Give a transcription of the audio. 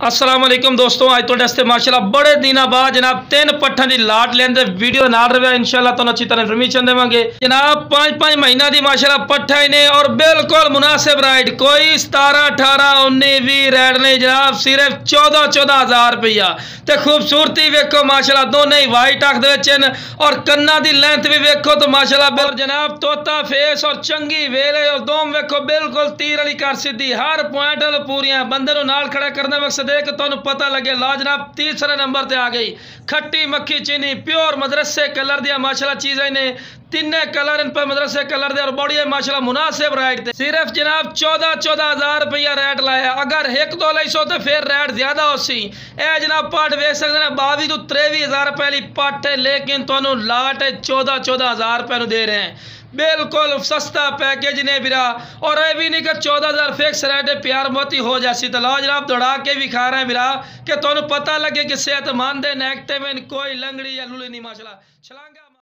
अस्सलाम वालेकुम दोस्तों, आज तो डस्ते माशाल्लाह बड़े दिनों बाद जनाब 3 पट्ठा की लाट लेंदे वीडियो नाल रहा इंशाल्लाह तो अच्छी तरह इन्फॉर्मेशन देवांगे जनाब। 5-5 महीना की माशाल्लाह पट्ठा ही ने और बिल्कुल मुनासिब राइड, कोई 17, 18, 19, 20 राइड नहीं जनाब, सिर्फ 14 हज़ार रुपया। तो खूबसूरती वेखो माशाल्लाह, दोनों ही वाइट अख और कन्ना की लेंथ भी वेखो तो माशाल्लाह जनाब तोता फेस और चंगी वेले और दोम वेखो बिल्कुल तीर वाली कर सीधी, हर पॉइंट पूरियां बंदे नाल खड़ा करने मकसद है कि तुहानू पता लगे। लाजनाब तीसरे नंबर ते आ गई खट्टी मक्खी चीनी प्योर मदरसे कलर दिया माशाल्लाह चीज़ें ने, तीन कलर इन पर मदरसे कलर दे और बड़ी है माशाल्लाह मुनासिब रेट थे। सिर्फ जनाब 14 हज़ार रुपया रेट लाया। अगर एक दो लाई सो तो फिर रेट ज्यादा हो सी। ए जनाब पट वेख सकते हैं 22 तो 23 हज़ार रुपए वाली पट है, लेकिन तुहानू लाट 14 हज़ार रुपए दे रहे हैं। बिल्कुल सस्ता पैकेज ने बिरा, और ये भी नहीं कि 14,000 फिक्स रेट है प्यार मोती हो जासी। तो लो जनाब दौड़ा के भी खा रहे हैं बिरा कि तुहानू पता लगे कि सेहतमंद है, नेगेटिव कोई लंगड़ी या लुली नहीं माशाल्लाह। छलांगा